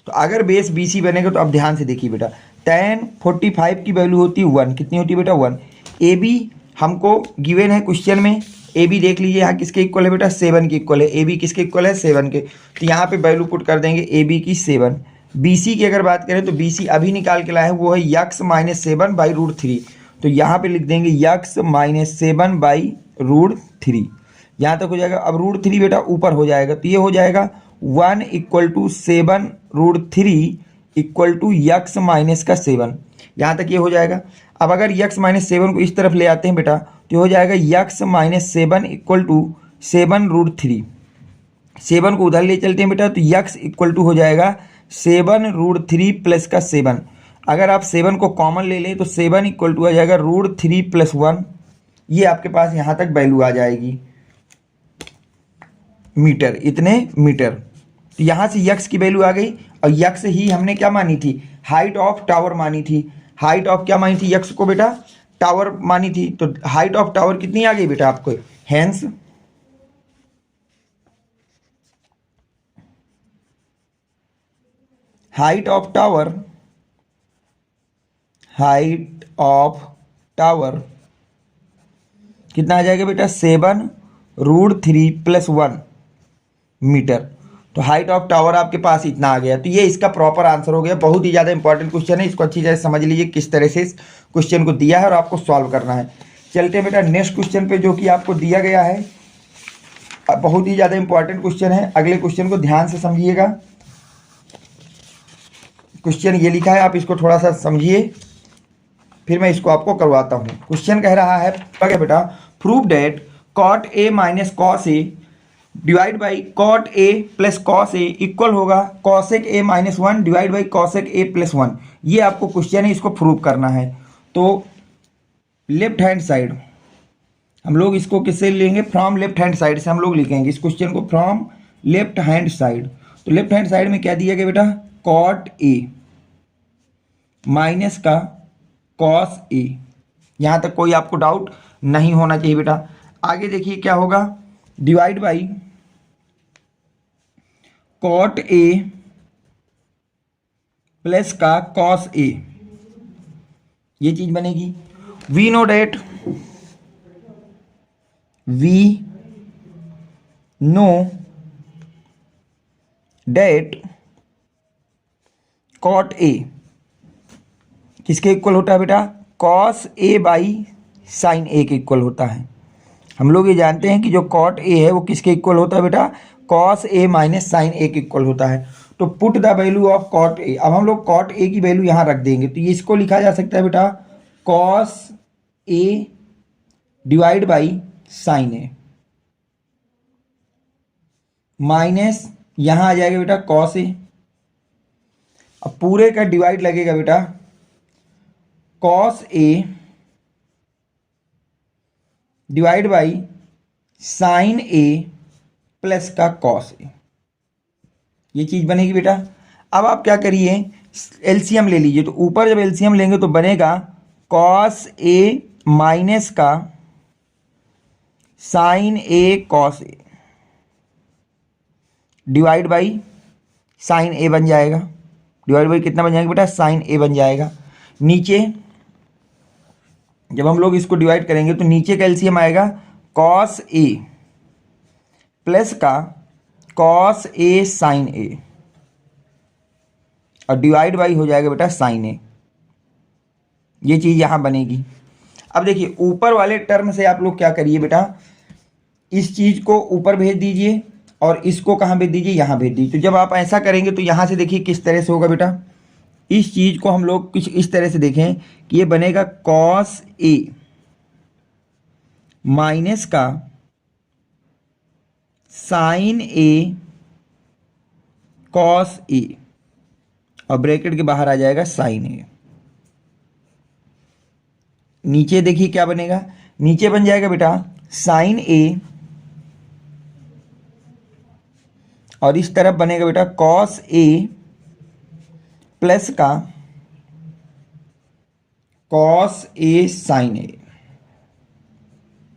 तो अगर बेस BC बनेगा तो अब ध्यान से देखिए बेटा, tan 45 की वैल्यू होती है 1, कितनी होती है बेटा, 1। AB हमको गिवन है क्वेश्चन में, AB देख लीजिए यहाँ किसके इक्वल है बेटा, 7 के इक्वल है। AB किसके इक्वल है, 7 के। तो यहाँ पे वैल्यू पुट कर देंगे AB की 7। BC की अगर बात करें तो BC अभी निकाल के लाए हैं, वो है x-7 बाई √3। तो यहाँ पे लिख देंगे x-7 बाई √3, यहाँ तक हो जाएगा। अब √3 बेटा ऊपर हो जाएगा, तो ये हो जाएगा 1 equal to 7 √3 equal to x-7, यहाँ तक ये हो जाएगा। अब अगर x-7 को इस तरफ ले आते हैं बेटा तो हो जाएगा x-7 इक्वल टू 7 √3, 7 को उधर ले चलते हैं बेटा तो x इक्वल टू हो जाएगा 7 √3 प्लस का 7। अगर आप 7 को कॉमन ले लें तो 7 इक्वल टू आ जाएगा √3 प्लस 1, ये आपके पास यहाँ तक वैल्यू आ जाएगी मीटर, इतने मीटर। तो यहाँ से यक्स की वैल्यू आ गई, और यक्स ही हमने क्या मानी थी, हाइट ऑफ टावर मानी थी। हाइट ऑफ क्या मानी थी, यक्स को बेटा टावर मानी थी। तो हाइट ऑफ टावर कितनी आ गई बेटा आपको, hence height of tower, height of tower कितना आ जाएगा बेटा, 7 √3 प्लस 1 मीटर। तो हाइट ऑफ टावर आपके पास इतना आ गया। तो ये इसका प्रॉपर आंसर हो गया। बहुत ही ज़्यादा इंपॉर्टेंट क्वेश्चन है, इसको अच्छी तरह समझ लीजिए किस तरह से इस क्वेश्चन को दिया है और आपको सॉल्व करना है। चलते हैं बेटा नेक्स्ट क्वेश्चन पे, जो कि आपको दिया गया है। बहुत ही ज़्यादा इंपॉर्टेंट क्वेश्चन है, अगले क्वेश्चन को ध्यान से समझिएगा। क्वेश्चन ये लिखा है, आप इसको थोड़ा सा समझिए, फिर मैं इसको आपको करवाता हूँ। क्वेश्चन कह रहा है क्या बेटा, prove that cot A minus cos A divide by cot A plus cos A equal होगा cosec A minus 1 divide by cosec A plus 1। ये आपको क्वेश्चन है, इसको प्रूव करना है। तो लेफ्ट हैंड साइड हम लोग इसको किससे लेंगे, फ्रॉम लेफ्ट हैंड साइड से हम लोग लिखेंगे इस क्वेश्चन को, फ्रॉम लेफ्ट हैंड साइड। तो लेफ्ट हैंड साइड में क्या दिया गया बेटा, cot A माइनस का cos A, यहाँ तक कोई आपको डाउट नहीं होना चाहिए बेटा। आगे देखिए क्या होगा, divide by cot A plus का cos A, ये चीज बनेगी। We know that, we know that cot A किसके इक्वल होता है बेटा, cos A by sin A के इक्वल होता है। हम लोग ये जानते हैं कि जो कॉट ए है वो किसके इक्वल होता है बेटा, cos A minus sine A के इक्वल होता है। तो put the value of cot A, अब हम लोग कॉट ए की वैल्यू यहाँ रख देंगे, तो ये इसको लिखा जा सकता है बेटा cos A divide by sine A minus यहाँ आ जाएगा बेटा कॉस ए, अब पूरे का डिवाइड लगेगा बेटा cos A divide by sine A plus का कॉस ए, ये चीज बनेगी बेटा। अब आप क्या करिए, एलसीएम ले लीजिए, तो ऊपर जब एलसीएम लेंगे तो बनेगा कॉस ए माइनस का sine A cos A divide by sine A बन जाएगा, डिवाइड बाई कितना बन जाएगा बेटा, साइन ए बन जाएगा। नीचे जब हम लोग इसको डिवाइड करेंगे तो नीचे का एलसीएम आएगा कॉस ए प्लस का कॉस ए साइन ए और डिवाइड बाई हो जाएगा बेटा साइन ए, ये चीज़ यहाँ बनेगी। अब देखिए ऊपर वाले टर्म से आप लोग क्या करिए बेटा, इस चीज़ को ऊपर भेज दीजिए और इसको कहाँ भेज दीजिए, यहाँ भेज दीजिए। तो जब आप ऐसा करेंगे तो यहाँ से देखिए किस तरह से होगा बेटा, इस चीज़ को हम लोग कुछ इस तरह से देखें कि ये बनेगा कॉस ए माइनस का साइन ए कॉस ए और ब्रैकेट के बाहर आ जाएगा साइन ए। नीचे देखिए क्या बनेगा, नीचे बन जाएगा बेटा साइन ए और इस तरफ बनेगा बेटा कॉस ए प्लस का कॉस ए साइन ए,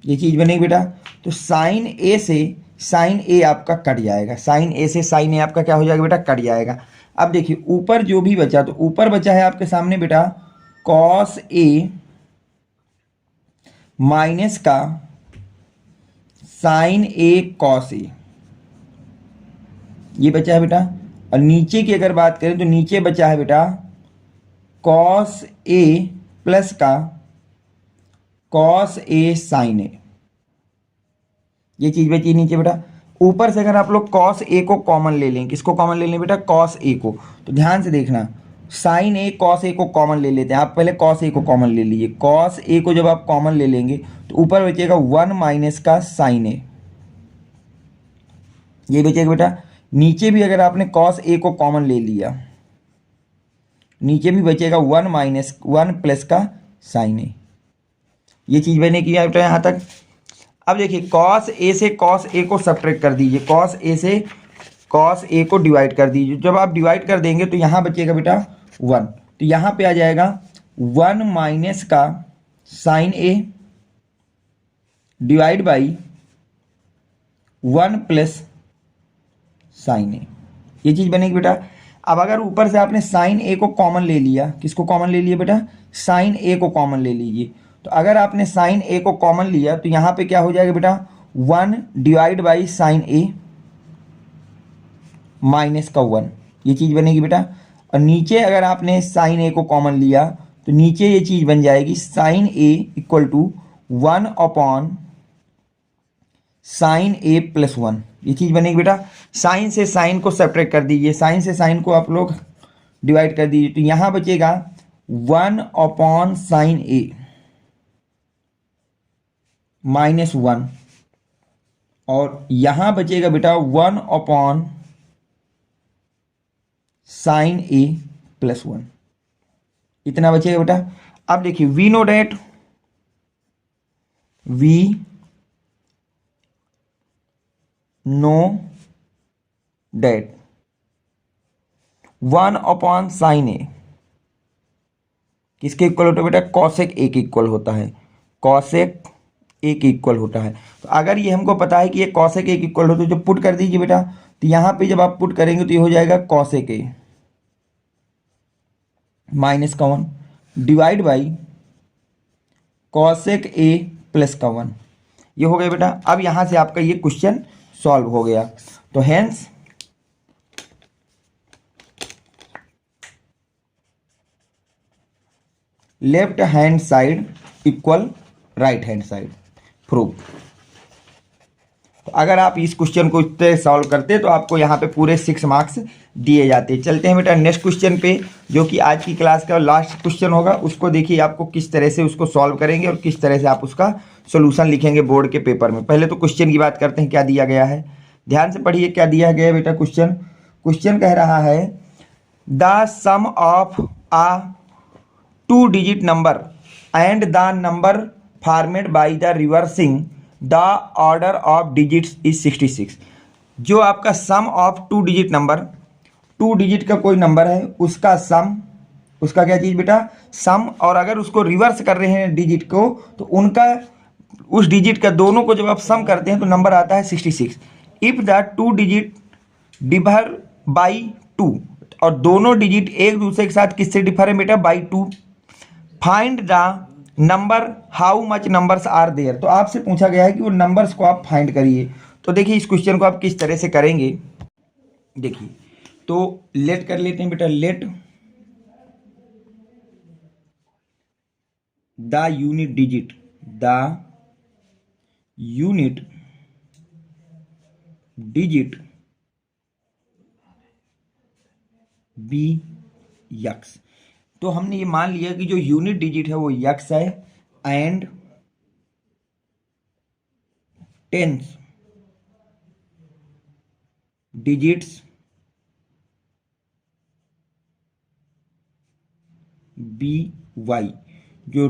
ये चीज बनेगी बेटा। तो साइन ए से साइन ए आपका कट जाएगा, साइन ए से साइन ए आपका क्या हो जाएगा बेटा, कट जाएगा। अब देखिए ऊपर जो भी बचा, तो ऊपर बचा है आपके सामने बेटा कॉस ए माइनस का साइन ए कॉस ए, ये बचा है बेटा। और नीचे की अगर बात करें तो नीचे बचा है बेटा कॉस ए प्लस का कॉस ए साइन ए, ये चीज बची नीचे बेटा। ऊपर से अगर आप लोग कॉस ए को कॉमन ले लें, किसको कॉमन ले लें बेटा, कॉस ए को, तो ध्यान से देखना साइन ए कॉस ए को कॉमन ले लेते हैं। आप पहले कॉस ए को कॉमन ले लीजिए, कॉस ए को जब आप कॉमन ले लेंगे तो ऊपर बचेगा 1 माइनस का साइन ए, ये बचेगा बेटा। नीचे भी अगर आपने कॉस ए को कॉमन ले लिया, नीचे भी बचेगा 1 माइनस 1 प्लस का साइन ए, ये चीज बनेगी बेटा यहाँ तक। अब देखिए कॉस ए से कॉस ए को सब्ट्रैक्ट कर दीजिए, कॉस ए से कॉस ए को डिवाइड कर दीजिए। जब आप डिवाइड कर देंगे तो यहाँ बचेगा बेटा 1, तो यहाँ पे आ जाएगा 1 माइनस का sine A divide by 1 plus sine A, ये चीज बनेगी बेटा। अब अगर ऊपर से आपने साइन ए को कॉमन ले लिया, किसको कॉमन ले लिया बेटा, साइन ए को कॉमन ले लीजिए। तो अगर आपने साइन ए को कॉमन लिया तो यहाँ पे क्या हो जाएगा बेटा 1 divide by sine A minus का 1, ये चीज़ बनेगी बेटा। और नीचे अगर आपने साइन ए को कॉमन लिया तो नीचे ये चीज़ बन जाएगी sine A equal to 1 upon sine A plus 1, ये चीज़ बनेगी बेटा। साइन से साइन को सब्ट्रैक्ट कर दीजिए, साइन से साइन को आप लोग डिवाइड कर दीजिए, तो यहाँ बचेगा 1 अपॉन साइन ए माइनस 1 और यहाँ बचेगा बेटा 1 अपॉन साइन ए प्लस 1, इतना बचेगा बेटा। अब देखिए we know that, we know that 1 upon sine A किसके इक्वल होता है बेटा, कॉसेक ए के इक्वल होता है, कॉसेक ए के इक्वल होता है। तो अगर ये हमको पता है कि ये कॉसेक ए के इक्वल होता है तो पुट कर दीजिए बेटा। तो यहाँ पे जब आप पुट करेंगे तो ये हो जाएगा कॉसेक ए माइनस का 1 divide by cosec A plus का 1, ये हो गया बेटा। अब यहाँ से आपका ये क्वेश्चन सॉल्व हो गया। तो hence left hand side equal right hand side, prove. तो अगर आप इस क्वेश्चन को इतने सॉल्व करते तो आपको यहाँ पे पूरे 6 मार्क्स दिए जाते। चलते हैं बेटा नेक्स्ट क्वेश्चन पे, जो कि आज की क्लास का लास्ट क्वेश्चन होगा। उसको देखिए आपको किस तरह से उसको सॉल्व करेंगे और किस तरह से आप उसका सोल्यूशन लिखेंगे बोर्ड के पेपर में। पहले तो क्वेश्चन की बात करते हैं, क्या दिया गया है, ध्यान से पढ़िए क्या दिया गया है बेटा। क्वेश्चन कह रहा है the sum of a 2 digit number and the number formed by the reversing the order of digits is 66। जो आपका sum of 2 digit number, 2 digit का कोई नंबर है उसका सम, उसका क्या चीज़ बेटा, सम, और अगर उसको रिवर्स कर रहे हैं डिजिट को तो उनका उस डिजिट का दोनों को जब आप सम करते हैं तो नंबर आता है 66। If the 2 digit differ by 2, और दोनों डिजिट एक दूसरे के साथ किससे डिफर है बेटा, by 2। Find the number how much numbers are there. तो आपसे पूछा गया है कि वो नंबर्स को आप फाइंड करिए। तो देखिए इस क्वेश्चन को आप किस तरह से करेंगे, देखिए तो लेट कर लेते हैं बेटा, let the unit digit, the unit digit be x. तो हमने ये मान लिया कि जो यूनिट डिजिट है वो यक्स है and tens digits be y. जो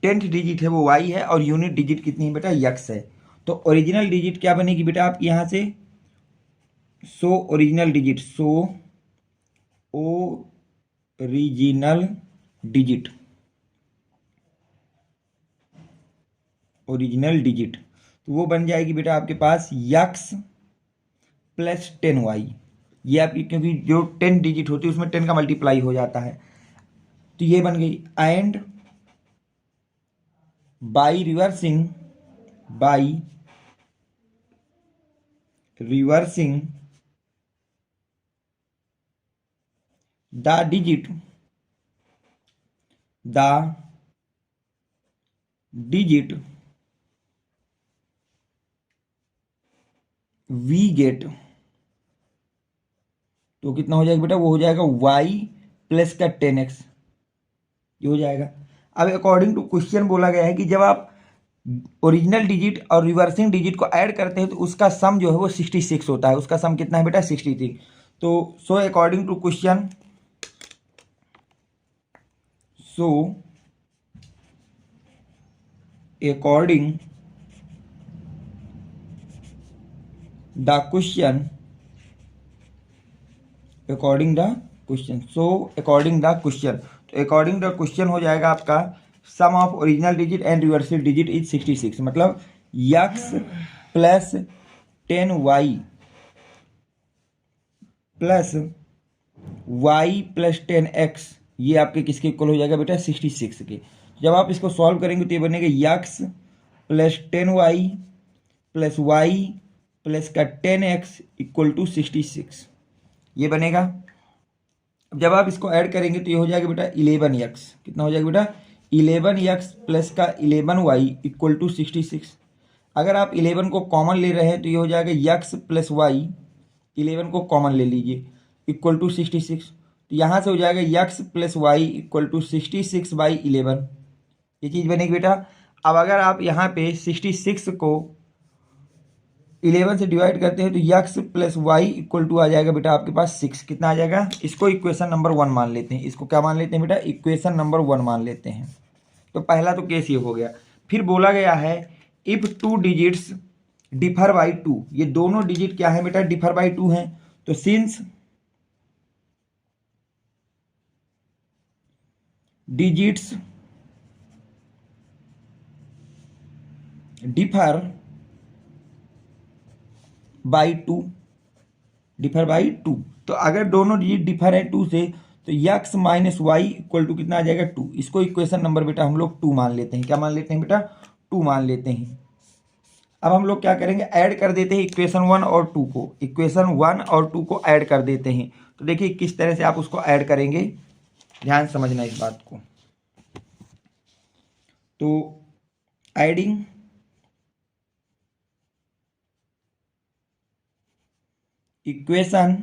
10th डिजिट है वो वाई है और यूनिट डिजिट कितनी है बेटा, यक्स है। तो ओरिजिनल डिजिट क्या बनेगी बेटा आपकी यहां से, so original digit, so original digit, original digit तो वो बन जाएगी बेटा आपके पास यक्स प्लस 10y। ये आपकी, क्योंकि जो 10 डिजिट होती है उसमें 10 का मल्टीप्लाई हो जाता है, तो ये बन गई। And by reversing, by reversing the digit, the digit we get, तो कितना हो जाएगा बेटा, वो हो जाएगा y प्लस का 10x, ये हो जाएगा। अब अकॉर्डिंग टू क्वेश्चन बोला गया है कि जब आप ओरिजिनल डिजिट और रिवर्सिंग डिजिट को ऐड करते हैं तो उसका सम जो है वो 66 होता है। उसका सम कितना है बेटा, 63। तो so according to question, so according the question, according the question, so according the question, तो अकॉर्डिंग द क्वेश्चन हो जाएगा आपका sum of original digit and reversible digit is 66। मतलब x plus 10y plus y plus 10x, ये आपके किसके equal हो जाएगा बेटा, 66 के। जब आप इसको सॉल्व करेंगे तो ये बनेगा x plus 10y plus y plus का 10x इक्वल टू 66, ये बनेगा। जब आप इसको ऐड करेंगे तो ये हो जाएगा बेटा 11x, कितना हो जाएगा बेटा, 11x प्लस का 11y इक्वल टू 66। अगर आप 11 को कॉमन ले रहे हैं तो ये हो जाएगा x प्लस वाई, 11 को कॉमन ले लीजिए, इक्वल टू 66। तो यहाँ से हो जाएगा x plus y equal to 66/11, ये चीज़ बनेगी बेटा। अब अगर आप यहाँ पे 66 को 11 से डिवाइड करते हैं तो x plus y equal to आ जाएगा बेटा आपके पास 6, कितना आ जाएगा, इसको इक्वेशन नंबर 1 मान लेते हैं। इसको क्या मान लेते हैं बेटा, इक्वेशन नंबर 1 मान लेते हैं। तो पहला तो केस ये हो गया। फिर बोला गया है इफ 2 डिजिट्स डिफर बाई 2, ये दोनों डिजिट क्या है बेटा, डिफर बाई 2 हैं। तो since digits differ by 2, differ by 2, तो अगर दोनों डिजिट डिफर है 2 से तो x minus y equal to कितना आ जाएगा, 2। इसको इक्वेशन नंबर बेटा हम लोग 2 मान लेते हैं। क्या मान लेते हैं बेटा, 2 मान लेते हैं। अब हम लोग क्या करेंगे, ऐड कर देते हैं इक्वेशन 1 और 2 को, इक्वेशन 1 और 2 को ऐड कर देते हैं। तो देखिए किस तरह से आप उसको ऐड करेंगे, ध्यान समझना इस बात को। तो adding equation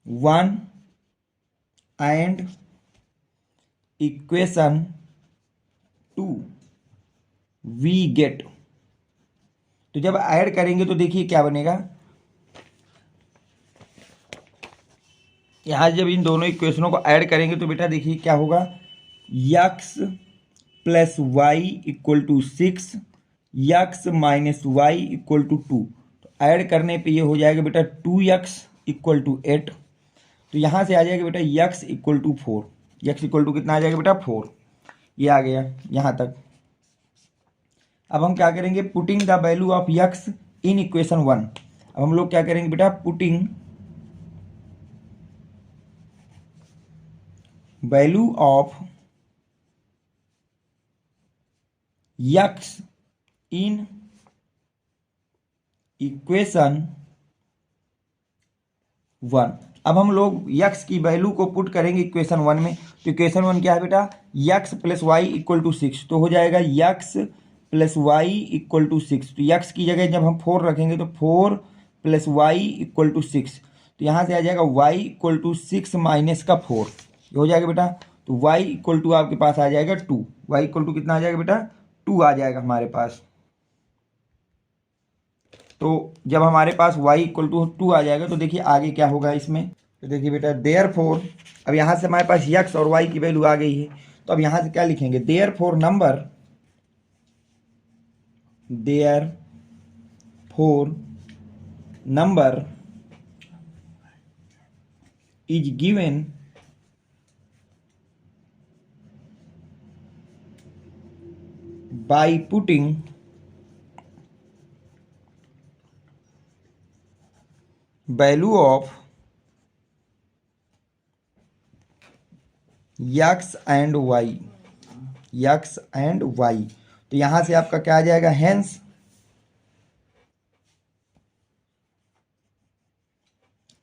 1 and equation 2 we get. तो जब ऐड करेंगे तो देखिए क्या बनेगा, यहां जब इन दोनों इक्वेशनों को ऐड करेंगे तो बेटा देखिए क्या होगा, x plus y equal to 6, x minus y equal to 2। तो ऐड करने पे ये हो जाएगा बेटा 2x इक्वल टू 8। तो यहाँ से आ जाएगा बेटा x equal to 4, x equal to कितना आ जाएगा बेटा 4, ये आ गया यहाँ तक। अब हम क्या करेंगे, putting the value of x in equation 1। अब हम लोग क्या करेंगे बेटा, putting value of x in equation 1। अब हम लोग यक्स की वैल्यू को पुट करेंगे इक्वेशन 1 में। तो इक्वेशन 1 क्या है बेटा, x plus y equal to 6। तो हो जाएगा x plus y equal to 6। तो यक्स की जगह जब हम 4 रखेंगे तो 4 प्लस वाई इक्वल टू 6। तो यहाँ से आ जाएगा वाई इक्वल टू 6 माइनस का 4, ये हो जाएगा बेटा। तो वाई इक्वल टू आपके पास आ जाएगा 2, वाई इक्वल टू कितना आ जाएगा बेटा 2 आ जाएगा हमारे पास। तो जब हमारे पास y इक्वल टू 2 आ जाएगा तो देखिए आगे क्या होगा इसमें। तो देखिए बेटा देयरफॉर, अब यहाँ से हमारे पास x और y की वैल्यू आ गई है, तो अब यहाँ से क्या लिखेंगे, therefore number is given by putting value of x and y, x and y. तो यहां से आपका क्या आ जाएगा, हेंस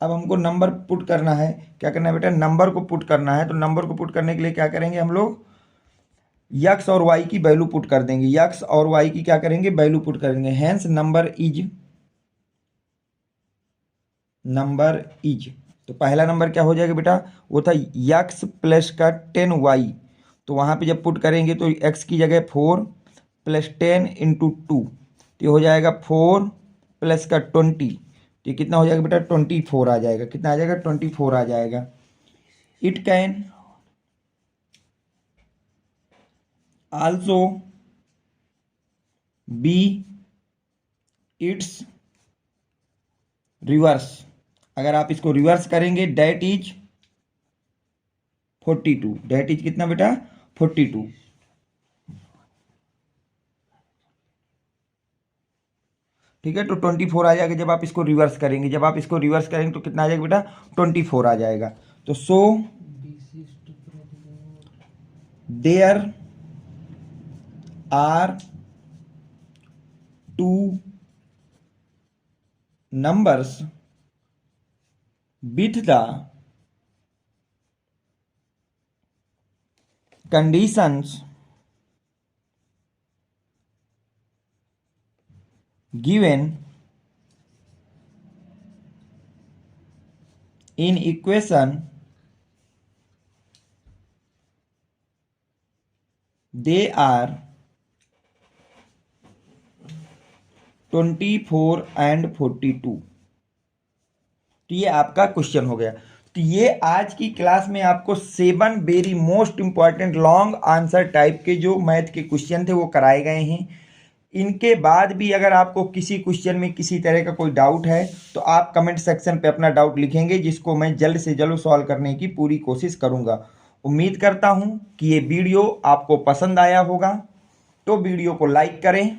अब हमको नंबर पुट करना है। क्या करना है बेटा, नंबर को पुट करना है। तो नंबर को पुट करने के लिए क्या करेंगे हम लोग, यक्स और वाई की वैल्यू पुट कर देंगे, यक्स और वाई की क्या करेंगे, वैल्यू पुट करेंगे। हेंस नंबर इज, तो पहला नंबर क्या हो जाएगा बेटा, वो था यक्स प्लस का 10y। तो वहाँ पे जब पुट करेंगे तो x की जगह 4 प्लस 10 इंटू 2, तो ये हो जाएगा 4 प्लस का 20। तो ये कितना हो जाएगा बेटा 24 आ जाएगा। कितना आ जाएगा 24 आ जाएगा। It can also be it's reverse. अगर आप इसको रिवर्स करेंगे डेट इज 42, डेट इज कितना बेटा 42। ठीक है, तो 24 आ जाएगा जब आप इसको रिवर्स करेंगे। जब आप इसको रिवर्स करेंगे तो कितना आ जाएगा बेटा 24 आ जाएगा। तो so there are 2 numbers with the conditions given in equation, they are 24 and 42। तो ये आपका क्वेश्चन हो गया। तो ये आज की क्लास में आपको 7 very most important long answer type के जो मैथ के क्वेश्चन थे वो कराए गए हैं। इनके बाद भी अगर आपको किसी क्वेश्चन में किसी तरह का कोई डाउट है तो आप कमेंट सेक्शन पे अपना डाउट लिखेंगे, जिसको मैं जल्द से जल्द सॉल्व करने की पूरी कोशिश करूंगा। उम्मीद करता हूं कि ये वीडियो आपको पसंद आया होगा। तो वीडियो को लाइक करें,